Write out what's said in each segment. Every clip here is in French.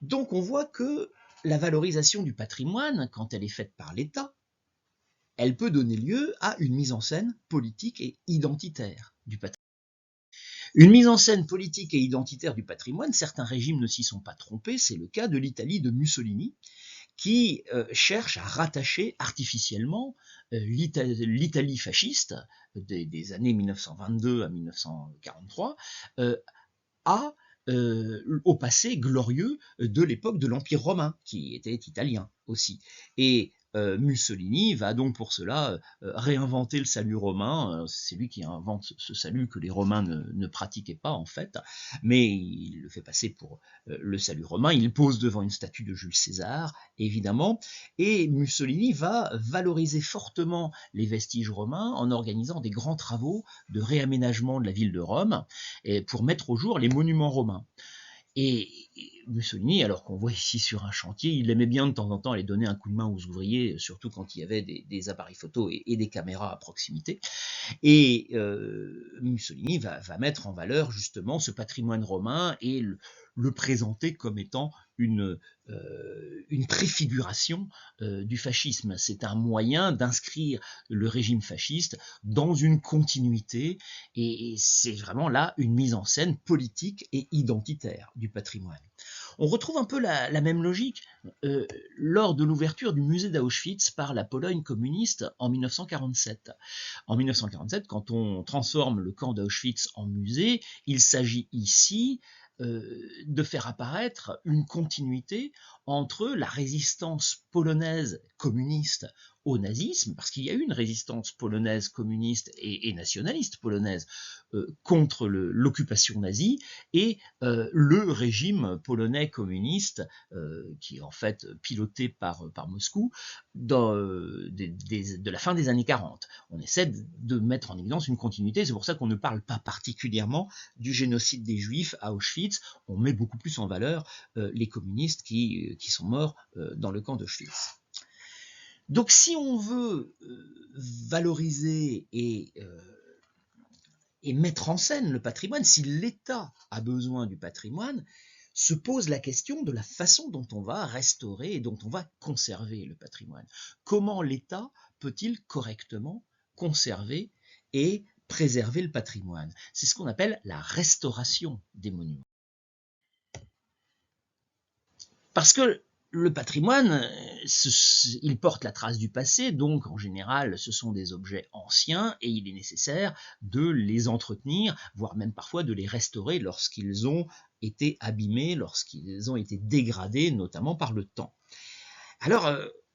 Donc on voit que la valorisation du patrimoine, quand elle est faite par l'État, elle peut donner lieu à une mise en scène politique et identitaire du patrimoine. Une mise en scène politique et identitaire du patrimoine, certains régimes ne s'y sont pas trompés, c'est le cas de l'Italie de Mussolini, qui cherche à rattacher artificiellement l'Italie fasciste des années 1922 à 1943 au passé glorieux de l'époque de l'Empire romain, qui était italien aussi. Et Mussolini va donc pour cela réinventer le salut romain. C'est lui qui invente ce salut que les Romains ne pratiquaient pas en fait, mais il le fait passer pour le salut romain. Il pose devant une statue de Jules César, évidemment, et Mussolini va valoriser fortement les vestiges romains en organisant des grands travaux de réaménagement de la ville de Rome pour mettre au jour les monuments romains. Et Mussolini, alors qu'on voit ici sur un chantier, il aimait bien de temps en temps aller donner un coup de main aux ouvriers, surtout quand il y avait des appareils photo et des caméras à proximité. Et Mussolini va mettre en valeur justement ce patrimoine romain et le présenter comme étant une préfiguration du fascisme. C'est un moyen d'inscrire le régime fasciste dans une continuité, et c'est vraiment là une mise en scène politique et identitaire du patrimoine. On retrouve un peu la même logique lors de l'ouverture du musée d'Auschwitz par la Pologne communiste en 1947. En 1947, quand on transforme le camp d'Auschwitz en musée, il s'agit ici de faire apparaître une continuité entre la résistance polonaise communiste au nazisme, parce qu'il y a eu une résistance polonaise communiste et nationaliste polonaise contre l'occupation nazie, et le régime polonais communiste, qui est en fait piloté par Moscou, de la fin des années 40. On essaie de mettre en évidence une continuité, c'est pour ça qu'on ne parle pas particulièrement du génocide des Juifs à Auschwitz, on met beaucoup plus en valeur les communistes qui sont morts dans le camp d'Auschwitz. Donc si on veut valoriser et mettre en scène le patrimoine, si l'État a besoin du patrimoine, se pose la question de la façon dont on va restaurer et dont on va conserver le patrimoine. Comment l'État peut-il correctement conserver et préserver le patrimoine? C'est ce qu'on appelle la restauration des monuments. Parce que le patrimoine, il porte la trace du passé, donc en général ce sont des objets anciens et il est nécessaire de les entretenir, voire même parfois de les restaurer lorsqu'ils ont été abîmés, lorsqu'ils ont été dégradés, notamment par le temps. Alors,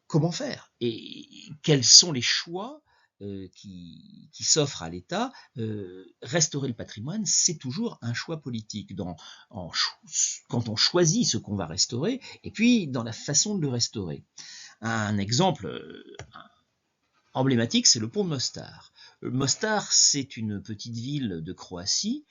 comment faire? Et quels sont les choix qui s'offrent à l'État? Restaurer le patrimoine, c'est toujours un choix politique quand on choisit ce qu'on va restaurer, et puis dans la façon de le restaurer. Un exemple emblématique, c'est le pont de Mostar. Mostar, c'est une petite ville de Croatie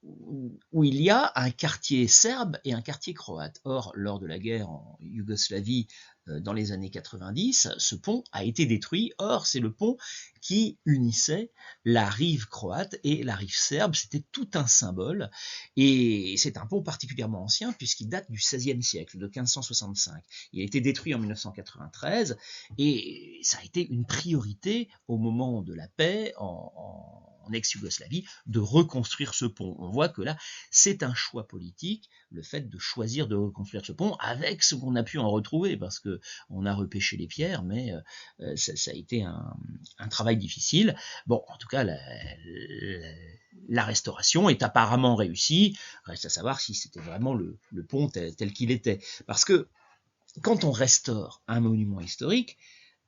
où il y a un quartier serbe et un quartier croate. Or, lors de la guerre en Yougoslavie dans les années 90, ce pont a été détruit. Or, c'est le pont qui unissait la rive croate et la rive serbe. C'était tout un symbole. Et c'est un pont particulièrement ancien puisqu'il date du XVIe siècle, de 1565. Il a été détruit en 1993 et ça a été une priorité au moment de la paix en ex-Yougoslavie, de reconstruire ce pont. On voit que là, c'est un choix politique, le fait de choisir de reconstruire ce pont, avec ce qu'on a pu en retrouver, parce qu'on a repêché les pierres, mais ça a été un travail difficile. Bon, en tout cas, la restauration est apparemment réussie. Reste à savoir si c'était vraiment le pont tel qu'il était. Parce que quand on restaure un monument historique,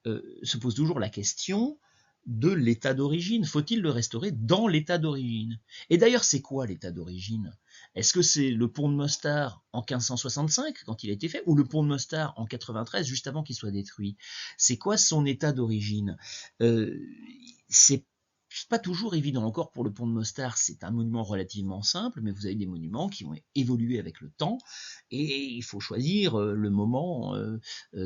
se pose toujours la question de l'état d'origine. Faut-il le restaurer dans l'état d'origine? Et d'ailleurs, c'est quoi l'état d'origine? Est-ce que c'est le pont de Mostar en 1565, quand il a été fait, ou le pont de Mostar en 93, juste avant qu'il soit détruit? C'est quoi son état d'origine? C'est pas toujours évident. Encore pour le pont de Mostard, c'est un monument relativement simple, mais vous avez des monuments qui ont évolué avec le temps, et il faut choisir le moment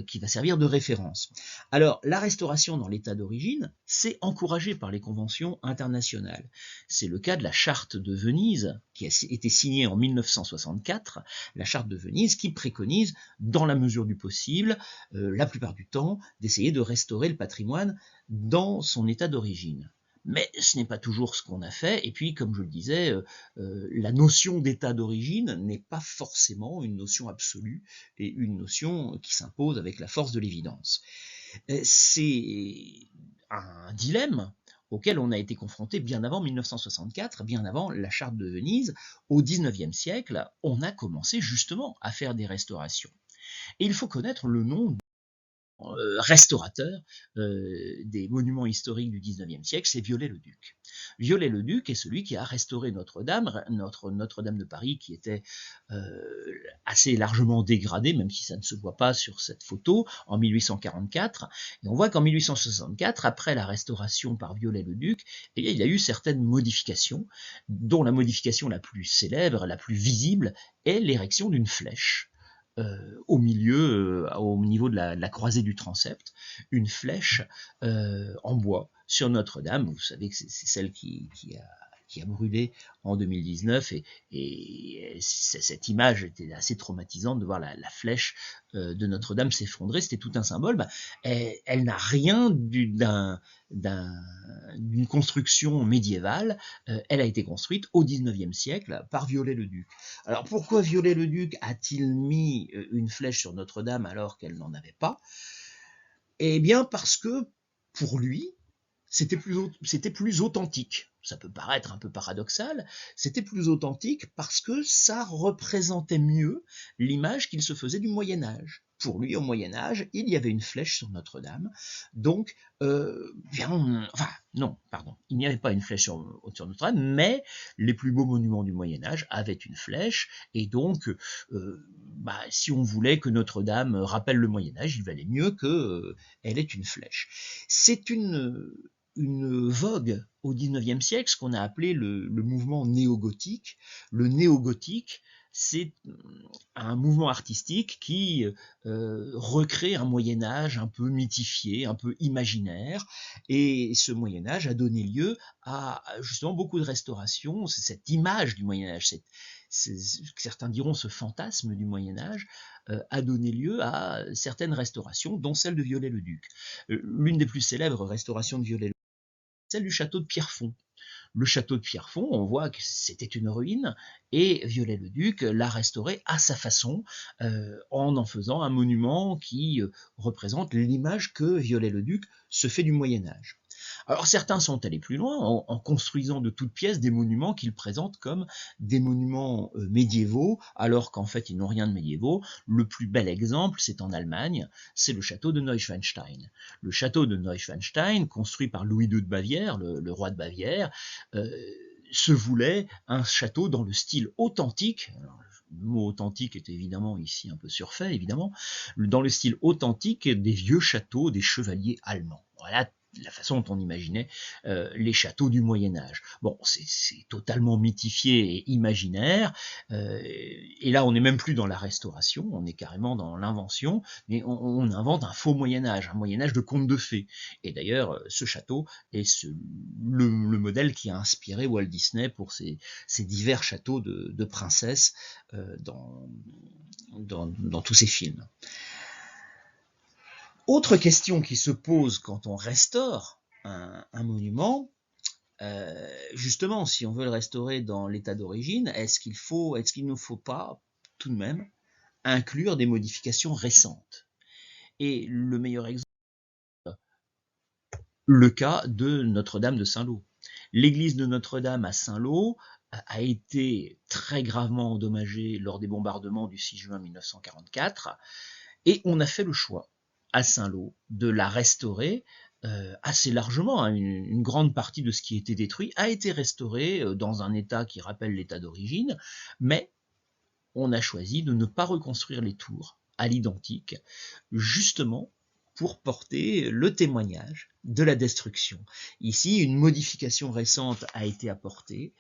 qui va servir de référence. Alors, la restauration dans l'état d'origine, c'est encouragé par les conventions internationales. C'est le cas de la Charte de Venise, qui a été signée en 1964, la Charte de Venise qui préconise, dans la mesure du possible, la plupart du temps, d'essayer de restaurer le patrimoine dans son état d'origine. Mais ce n'est pas toujours ce qu'on a fait, et puis comme je le disais, la notion d'état d'origine n'est pas forcément une notion absolue et une notion qui s'impose avec la force de l'évidence. C'est un dilemme auquel on a été confronté bien avant 1964, bien avant la Charte de Venise. Au XIXe siècle, on a commencé justement à faire des restaurations. Et il faut connaître le nom restaurateur des monuments historiques du XIXe siècle, c'est Viollet-le-Duc. Viollet-le-Duc est celui qui a restauré Notre-Dame, Notre-Dame de Paris, qui était assez largement dégradée, même si ça ne se voit pas sur cette photo, en 1844. Et on voit qu'en 1864, après la restauration par Viollet-le-Duc, il y a eu certaines modifications, dont la modification la plus célèbre, la plus visible, est l'érection d'une flèche. Au milieu, au niveau de la croisée du transept, une flèche en bois sur Notre-Dame. Vous savez que c'est celle qui a brûlé en 2019, et cette image était assez traumatisante de voir la flèche de Notre-Dame s'effondrer. C'était tout un symbole. Elle n'a rien d'une construction médiévale. Elle a été construite au XIXe siècle par Viollet-le-Duc. Alors pourquoi Viollet-le-Duc a-t-il mis une flèche sur Notre-Dame alors qu'elle n'en avait pas? Eh bien parce que pour lui, c'était plus authentique. Ça peut paraître un peu paradoxal, c'était plus authentique parce que ça représentait mieux l'image qu'il se faisait du Moyen-Âge. Pour lui, au Moyen-Âge, il y avait une flèche sur Notre-Dame, donc, non, pardon, il n'y avait pas une flèche sur Notre-Dame, mais les plus beaux monuments du Moyen-Âge avaient une flèche, et donc, si on voulait que Notre-Dame rappelle le Moyen-Âge, il valait mieux qu'elle ait une flèche. C'est une vogue au XIXe siècle, ce qu'on a appelé le mouvement néo-gothique. Le néo-gothique, c'est un mouvement artistique qui recrée un Moyen-Âge un peu mythifié, un peu imaginaire, et ce Moyen-Âge a donné lieu à justement beaucoup de restaurations. C'est cette image du Moyen-Âge, certains diront ce fantasme du Moyen-Âge, a donné lieu à certaines restaurations, dont celle de Viollet-le-Duc. L'une des plus célèbres restaurations de Viollet-le-Duc, celle du château de Pierrefonds. Le château de Pierrefonds, on voit que c'était une ruine, et Viollet-le-Duc l'a restauré à sa façon, en faisant un monument qui représente l'image que Viollet-le-Duc se fait du Moyen-Âge. Alors certains sont allés plus loin en construisant de toutes pièces des monuments qu'ils présentent comme des monuments médiévaux, alors qu'en fait ils n'ont rien de médiévaux. Le plus bel exemple, c'est en Allemagne, c'est le château de Neuschwanstein. Le château de Neuschwanstein, construit par Louis II de Bavière, le roi de Bavière, se voulait un château dans le style authentique. Alors, le mot authentique est évidemment ici un peu surfait, évidemment, dans le style authentique des vieux châteaux des chevaliers allemands. Voilà la façon dont on imaginait les châteaux du Moyen-Âge. Bon, c'est totalement mythifié et imaginaire, et là on n'est même plus dans la restauration, on est carrément dans l'invention, mais on invente un faux Moyen-Âge, un Moyen-Âge de contes de fées. Et d'ailleurs, ce château est le modèle qui a inspiré Walt Disney pour ses divers châteaux de princesses dans tous ses films. Autre question qui se pose quand on restaure un monument, justement, si on veut le restaurer dans l'état d'origine, est-ce qu'il ne faut pas tout de même inclure des modifications récentes? Et le meilleur exemple, le cas de Notre-Dame de Saint-Lô. L'église de Notre-Dame à Saint-Lô a été très gravement endommagée lors des bombardements du 6 juin 1944, et on a fait le choix à Saint-Lô de la restaurer assez largement. Une grande partie de ce qui était détruit a été restauré dans un état qui rappelle l'état d'origine, mais on a choisi de ne pas reconstruire les tours à l'identique, justement pour porter le témoignage de la destruction. Ici, une modification récente a été apportée.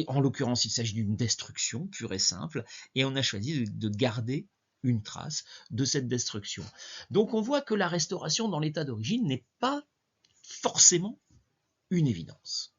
En l'occurrence, il s'agit d'une destruction pure et simple, et on a choisi de garder une trace de cette destruction. Donc on voit que la restauration dans l'état d'origine n'est pas forcément une évidence.